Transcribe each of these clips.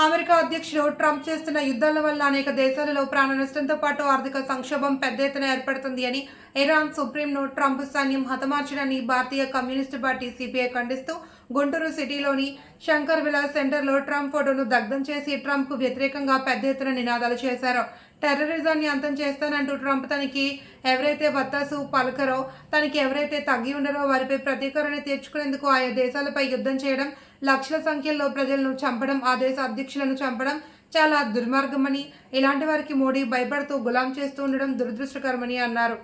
America అధ్యక్షుడు Trump చేస్తున్న యుద్ధాల వల్ల అనేక దేశాలలో ప్రాణ నష్టంతో పాటు ఆర్థిక సంక్షోభం పెద్ద ఎత్తున ఏర్పడుతుంది అని ఇరాన్ సుప్రీంను ట్రంప్ సైన్యం హతమార్చడాన్ని భారతీయ కమ్యూనిస్టు పార్టీ సిపిఐ ఖండిస్తూ గుంటూరు సిటీలోని శంకర్ విలాస్ సెంటర్లో ట్రంప్ ఫోటోను దగ్ధం చేసి ట్రంప్కు వ్యతిరేకంగా పెద్ద ఎత్తున నినాదాలు చేశారు. టెర్రరిజాన్ని అంతం చేస్తానంటూ ట్రంప్ తనకి ఎవరైతే వత్తాసు పలకరో, తనకి ఎవరైతే తగ్గి ఉండరో వారిపై ప్రతీకారాన్ని తీర్చుకునేందుకు ఆయా దేశాలపై యుద్ధం చేయడం, లక్షల సంఖ్యలో ప్రజలను చంపడం, ఆ దేశ అధ్యక్షులను చంపడం చాలా దుర్మార్గమని, ఇలాంటి వారికి మోడీ భయపడుతూ గులాం చేస్తూ ఉండడం దురదృష్టకరమని అన్నారు.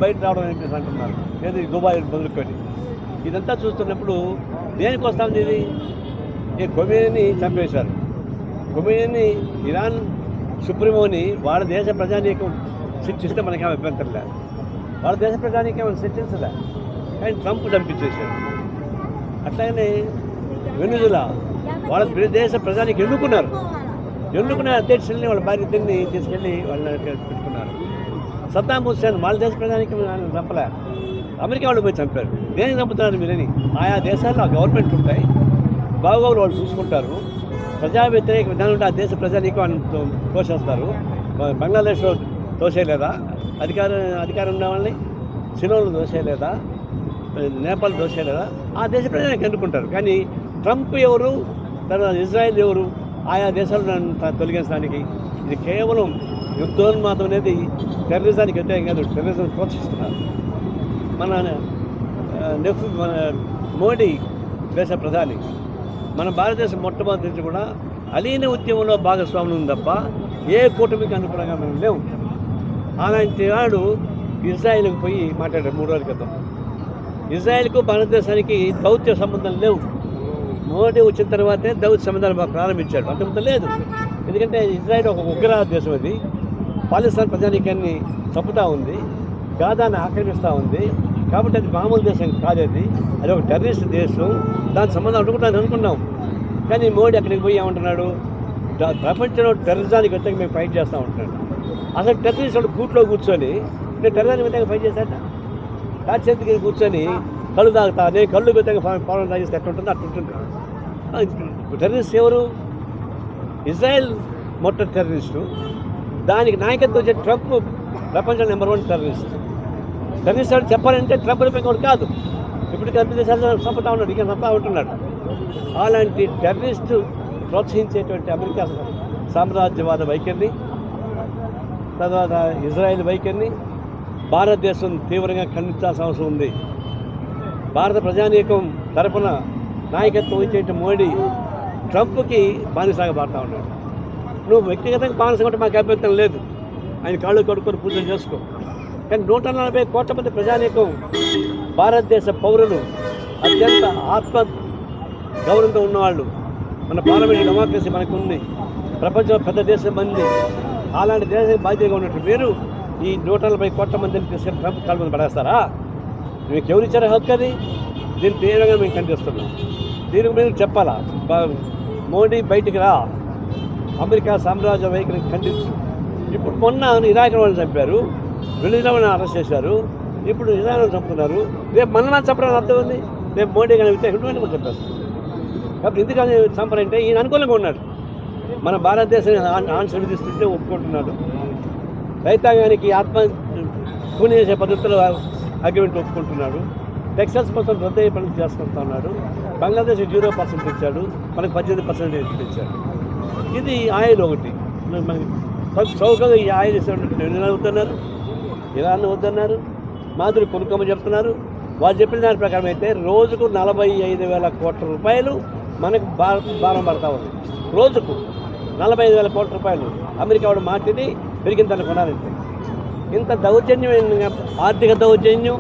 బయట రావడం అంటున్నారు ఏది దుబాయ్ మొదలుకొని ఇదంతా చూస్తున్నప్పుడు దేనికి వస్తుంది ఇది? ఈ ఖొమేనీని చంపేశారు. ఖొమేనీని ఇరాన్ సుప్రీమోని వాళ్ళ దేశ ప్రజానీకం శిక్షిస్తే మనకేమో అభ్యంతరం లేదు, వాళ్ళ దేశ ప్రజానీకం శిక్షించలే, కానీ ట్రంప్ చంపించేశారు. అట్లాగనే వెనుజులా వాళ్ళ దేశ ప్రజానికి ఎన్నుకున్న అధ్యక్షుల్ని వాళ్ళ భార్య ఇద్దరిని తీసుకెళ్ళి వాళ్ళని పెట్టుకున్నారు. సద్దాం హుస్సేన్ వాళ్ళ దేశ ప్రజానికి చంపలే, అమెరికా వాళ్ళు పోయి చంపారు. దేనికి చంపుతున్నారు మీరని? ఆయా దేశాల్లో ఆ గవర్నమెంట్ ఉంటాయి, బాగోగులు వాళ్ళు చూసుకుంటారు. ప్రజా వ్యతిరేక విధానం ఉంటే ఆ దేశ ప్రజానికి వాళ్ళు తోసేస్తారు. బంగ్లాదేశ్లో తోసేయలేదా? అధికారం ఉన్న వాళ్ళని సిలోన్లు దోసేయలేదా? నేపాల్ దోసేయలేదా? ఆ దేశ ప్రజలకు ఎన్నుకుంటారు. కానీ ట్రంప్ ఎవరు, తర్వాత ఇజ్రాయెల్ ఎవరు? ఆయా దేశాలను తొలగించడానికి ఇది కేవలం యుద్ధోన్మాదం అనేది టెర్రరిజానికి వ్యతిరేకం కాదు, టెర్రరిజం ప్రోత్సహిస్తున్నారు. మన మోడీ దేశ ప్రధాని, మన భారతదేశం మొట్టమొదటి నుంచి కూడా అలీన ఉద్యమంలో భాగస్వాములు ఉంది తప్ప ఏ కూటమికి అనుకూలంగా మేము లేవు. అలాంటి వాడు ఇజ్రాయెల్కి పోయి మాట్లాడారు 3 రోజుల క్రితం. ఇజ్రాయెల్కు భారతదేశానికి దౌత్య సంబంధం లేవు. మోడీ వచ్చిన తర్వాతే దౌత్య సంబంధాలు ప్రారంభించాడు, అంతకుముందు లేదు. ఎందుకంటే ఇజ్రాయెల్ ఒక ఉగ్రవాద దేశం, అది పాకిస్తాన్ ప్రజానీకాన్ని చంపుతూ ఉంది, గాదాన్ని ఆక్రమిస్తూ ఉంది. కాబట్టి అది మామూలు దేశం కాదు, అది ఒక టెర్రరిస్ట్ దేశం. దాని సంబంధం అనుకున్నాం. కానీ మోడీ అక్కడికి పోయి ఏమంటున్నాడు? ప్రపంచంలో టెర్రరిజానికి వ్యతిరేకంగా మేము ఫైట్ చేస్తూ ఉంటున్నాడు. అసలు టెర్రరిస్ట్ వాడు కూట్లో కూర్చొని నేను టెర్రరిజానికి వ్యతిరేకంగా ఫైట్ చేశాట, కాచేతికి కూర్చొని కళ్ళు తాగుతా, నేను కళ్ళు వ్యతిరేకంగా పవన్ తాగిస్తే ఎట్లుంటుందో అట్లుంటుంది. టెర్రరిస్ట్ ఎవరు? ఇజ్రాయెల్ మొట్ట టెర్రరిస్టు, దానికి నాయకత్వం వచ్చే ట్రంప్ ప్రపంచంలో నెంబర్ 1 టెర్రరిస్ట్. టెర్రరిస్ట్ అని చెప్పాలంటే ట్రంప్ కూడా కాదు, ఇప్పుడు అన్ని దేశాలు చంపుతా ఉన్నాడు, ఇంకా చంపుతా ఉంటున్నాడు. అలాంటి టెర్రరిస్టు ప్రోత్సహించేటువంటి అమెరికా సామ్రాజ్యవాద వైఖరిని, తర్వాత ఇజ్రాయెల్ వైఖరిని భారతదేశం తీవ్రంగా ఖండించాల్సిన అవసరం ఉంది. భారత ప్రజానీకం తరపున నాయకత్వం వహించే మోడీ ట్రంప్కి బానిసగా మారుతూ ఉన్నాడు. నువ్వు వ్యక్తిగతంగా బానిస కంటే మాకు అభ్యంతరం లేదు, ఆయన కాళ్ళు కడుక్కొని పూజలు చేసుకో. కానీ 140 కోట్ల మంది ప్రజానీకం భారతదేశ పౌరులు, అత్యంత ఆత్మ గౌరవంతో ఉన్నవాళ్ళు, మన పార్లమెంట్ డెమోక్రసీ మనకు ఉంది, ప్రపంచంలో పెద్ద దేశం మంది. అలాంటి దేశానికి బాధ్యతగా ఉన్నట్టు మీరు ఈ 140 కోట్ల మందిని తీసుకెళ్ళి ట్రంప్ కాళ్ళ మీద పడేస్తారా? మీకు ఎవరు ఇచ్చారా హక్కు? అది దీన్ని తీవ్రంగా మేము ఖండిస్తున్నాం. దీనికి మీరు చెప్పాలా, మోడీ బయటికి రా, అమెరికా సామ్రాజ్య వైఖరిని ఖండించు. ఇప్పుడు మొన్న ఇరాక్ వాళ్ళని చంపారు, వెనుజులా వాళ్ళని అరెస్ట్ చేశారు, ఇప్పుడు ఇరాన్ చంపుతున్నారు. రేపు మన చంపడానికి అర్థం ఉంది. రేపు మోడీ కానీ వ్యతిరేకంగా కూడా చెప్పేస్తారు. కాబట్టి ఎందుకని చంపరంటే ఈయన అనుకూలంగా ఉన్నాడు. మన భారతదేశాన్ని ఆన్సర్ విధిస్తుంటే ఒప్పుకుంటున్నాడు. రైతాంగానికి ఆత్మ కూని చేసే పద్ధతిలో అగ్రిమెంట్ ఒప్పుకుంటున్నాడు. టెక్స్టైల్స్ కోసం రద్దయ్యే పనులు చేసుకుంటా ఉన్నాడు. బంగ్లాదేశ్ 0% ఇచ్చాడు, మనకు 18% ఇచ్చాడు. ఇది ఆయిల్ ఒకటి మనకి చౌకగా ఈ ఆయిల్ ఇస్తున్నట్టు అవుతున్నారు, ఇరాన్ వద్దన్నారు, మాదిరి కొనుక్కోమని చెప్తున్నారు. వాళ్ళు చెప్పిన దాని ప్రకారం అయితే రోజుకు 45,000 కోట్ల రూపాయలు మనకు భారం పడతా ఉంది. రోజుకు 45,000 కోట్ల రూపాయలు అమెరికా వాడు మాటిని పెరిగిన దాన్ని కొనాలంటే. ఇంత దౌర్జన్యమైన ఆర్థిక దౌర్జన్యం,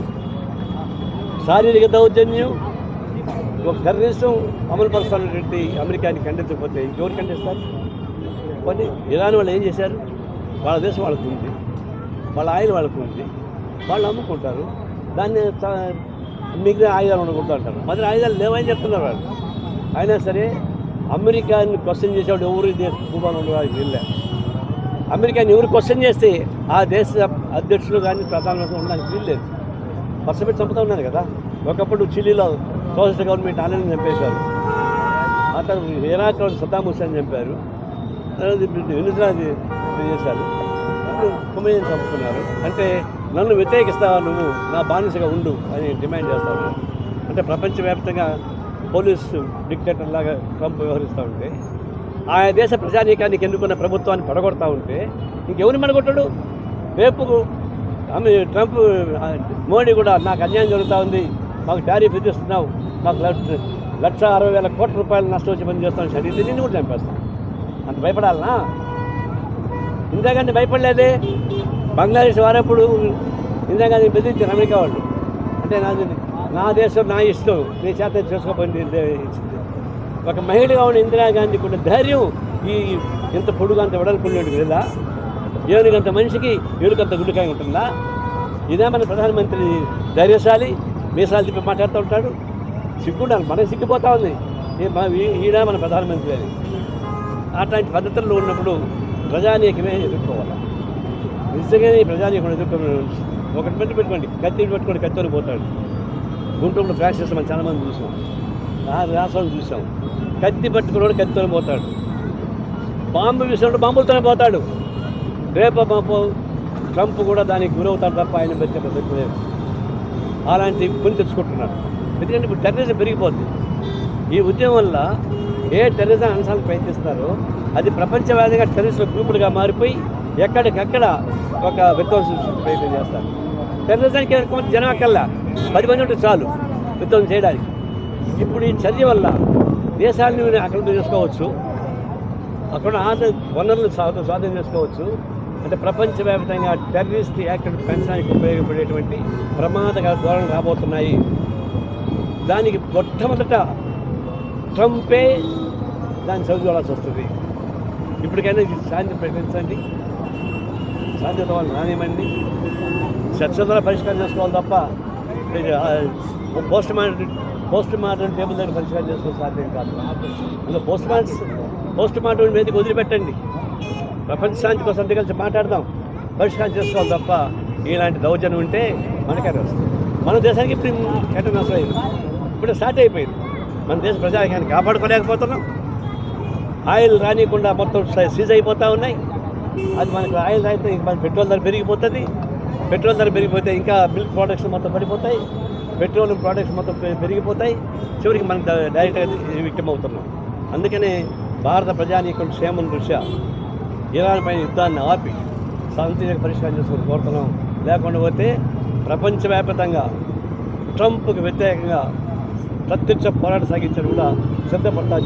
శారీరక దౌర్జన్యం, ఒక టెర్రరిజం అమలు పరుస్తున్నటువంటి అమెరికాని ఖండించకపోతే ఇంకెవరు ఖండిస్తారు? కొన్ని ఇరాన్ వాళ్ళు ఏం చేశారు? వాళ్ళ దేశం వాళ్ళకు ఉంది, వాళ్ళ ఆయిల్ వాళ్ళకు ఉంది, వాళ్ళు అమ్ముకుంటారు. దాన్ని మిగతా ఆయుధాలు వండుకుంటూ అంటారు. మరి ఆయుధాలు లేవని చెప్తున్నారు వాళ్ళు. అయినా సరే అమెరికాని క్వశ్చన్ చేసేవాడు ఎవరు దేశ భూభాగం ఉండడానికి వీళ్ళే. అమెరికాని ఎవరు క్వశ్చన్ చేస్తే ఆ దేశ అధ్యక్షులు కానీ ప్రధానమంత్రి ఉండడానికి వీల్లేదు. పర్సపెట్టి చంపుతూ ఉన్నారు కదా. ఒకప్పుడు చిలీలో సోషలిస్ట్ గవర్నమెంట్ ఆనందం చంపేశారు. అతను ఇరాక్లో సద్దాం హుస్సేన్ చంపారు, వెనుజులా చేశారు, ఇప్పుడు ఖొమైనీ చంపుతున్నారు. అంటే నన్ను వ్యతిరేకిస్తావా, నువ్వు నా బానిసగా ఉండు అని డిమాండ్ చేస్తా ఉన్నారు. అంటే ప్రపంచవ్యాప్తంగా పోలీసు డిక్టేటర్ లాగా ట్రంప్ వ్యవహరిస్తూ ఉంటే, ఆయా దేశ ప్రజానీకానికి ఎన్నుకున్న ప్రభుత్వాన్ని పడగొడతా ఉంటే ఇంకెవరిని పడగొట్టాడు? రేపు ట్రంప్ మోడీ కూడా నాకు అన్యాయం జరుగుతూ ఉంది, మాకు టారిఫ్ విధిస్తున్నావు, మాకు 1,60,000 కోట్ల రూపాయలు నష్టం వచ్చి పని చేస్తాను అడిగితే నిన్ను కూడా చంపేస్తాను. అంత భయపడాలనా? ఇందిరాగాంధీ భయపడలేదే. బంగ్లాదేశ్ వారప్పుడు ఇందిరాగాంధీ బెదిరించారు అమెరికా వాళ్ళు. అంటే నా దేశం నా ఇష్టం, నీ చేత చేసుకోబోయింది ఇచ్చింది. ఒక మహిళగా ఉన్న ఇందిరాగాంధీకి ఉన్న ధైర్యం ఈ ఇంత పొడుగు అంత వెడల్పుండేది కదా. ఏనుగంత మనిషికి ఏడుకంత గుండెకాయ ఉంటుందా? ఇదే మన ప్రధానమంత్రి ధైర్యశాలి, మీసాలు తిప్పి మాట్లాడుతూ ఉంటాడు. సిగ్గుండాలి, మనకి సిగ్గిపోతా ఉంది ఈయన మన ప్రధానమంత్రి అని. అట్లాంటి పద్ధతుల్లో ఉన్నప్పుడు ప్రజానీకమే ఎదుర్కోవాలి. నిజంగానే ప్రజానీకం ఎదుర్కొని ఒకటి పెట్టుకోండి, కత్తి పెట్టుకోండి, కత్తిని పోతాడు. గుంటూరులో ఫ్రాక్చర్స్ మనం చాలామంది చూసాం, రాష్ట్రాలు చూసాం. కత్తి పట్టుకున్నాడు, కత్తితో పోతాడు. బాంబు విసినప్పుడు బాంబులతోనే పోతాడు. రేపు ట్రంప్ కూడా దానికి గురవుతాడు తప్ప ఆయన బతికే బతుకులేదు. అలాంటి కొని తెచ్చుకుంటున్నారు. ఎందుకంటే ఇప్పుడు టెర్రరిజం పెరిగిపోతుంది. ఈ ఉద్యమం వల్ల ఏ టెర్రరిజం అంశాలను ప్రయత్నిస్తారో అది ప్రపంచవ్యాప్తంగా టెర్రరిస్టుల గ్రూపులుగా మారిపోయి ఎక్కడికక్కడ ఒక విధ్వంసం ప్రయత్నం చేస్తారు. టెర్రరిజానికి కొంచెం జనం కల్లా 10 మంది ఉంటే చాలు విధ్వంసం చేయడానికి. ఇప్పుడు ఈ చర్య వల్ల దేశాన్ని ఆక్రమణ చేసుకోవచ్చు, అక్కడ వనరులు స్వాధీనం చేసుకోవచ్చు. అంటే ప్రపంచవ్యాప్తంగా టెర్రరిస్ట్ యాక్టివిటీ పెంచడానికి ఉపయోగపడేటువంటి ప్రమాదకర ధోరణి రాబోతున్నాయి. దానికి మొట్టమొదట ట్రంపే దాన్ని చదువుకోవాల్సి వస్తుంది. ఇప్పటికైనా శాంతి ప్రకటించండి, శాంతియుత వాళ్ళు రానివ్వండి, చర్చ ద్వారా పరిష్కారం చేసుకోవాలి తప్ప పోస్ట్ మార్టం టేబుల్ దగ్గర పరిష్కారం చేసుకోవడం సాధ్యం కాదు. అందులో పోస్ట్ మార్టం మీదకి వదిలిపెట్టండి. ప్రపంచ శాంతి కోసం అంతా కలిసి మాట్లాడదాం, పరిష్కారం చేసుకోవాలి తప్ప ఇలాంటి దౌర్జన్యం ఉంటే మనకే వస్తుంది. మన దేశానికి ఇప్పుడు ఎట్ట నష్టం అయింది, ఇప్పుడు స్టార్ట్ అయిపోయింది. మన దేశ ప్రజానికాన్ని కాపాడుకోలేకపోతున్నాం. ఆయిల్ రానియకుండా మొత్తం సీజ్ అయిపోతూ ఉన్నాయి. అది మనకు ఆయిల్ అయితే మన పెట్రోల్ ధర పెరిగిపోతుంది. పెట్రోల్ ధర పెరిగిపోతే ఇంకా మిల్క్ ప్రోడక్ట్స్ మొత్తం పడిపోతాయి, పెట్రోలియం ప్రోడక్ట్స్ మొత్తం పెరిగిపోతాయి. చివరికి మనం డైరెక్ట్గా విక్టిమ్ అవుతున్నాం. అందుకనే భారత ప్రజానీకం క్షేమం దృష్ట్యా ఇరాన్ పైన యుద్ధాన్ని ఆపి శాంతియుత పరిష్కారం చేసుకుని కోరుతున్నాం. లేకుండా పోతే ప్రపంచవ్యాప్తంగా ట్రంప్కి వ్యతిరేకంగా ప్రత్యక్ష పోరాటం సాగించడం కూడా సిద్ధపడతా